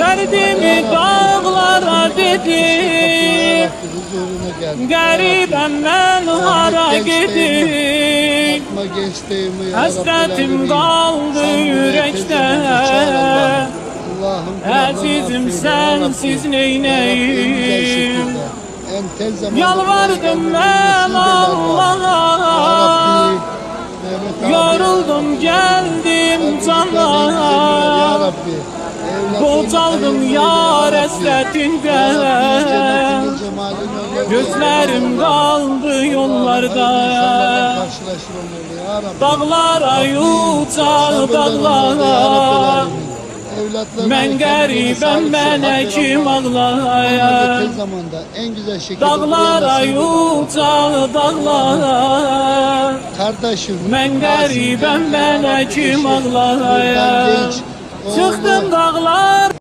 Derdimi dağlara dedim, garibem ben hara gidip. Hasretim kaldı yürekte, azizim sensiz neyneyim. Yalvardım ben Allah'a, yoruldum geldim sana. Boğazaldım yar esretinden, gözlerim kaldı yollarda. Dağlara yutar dağlara, ben garibem ben kim ağlaya. Dağlara yutar dağlara, ben garibem ben kim ağlaya. Çıktım dağlar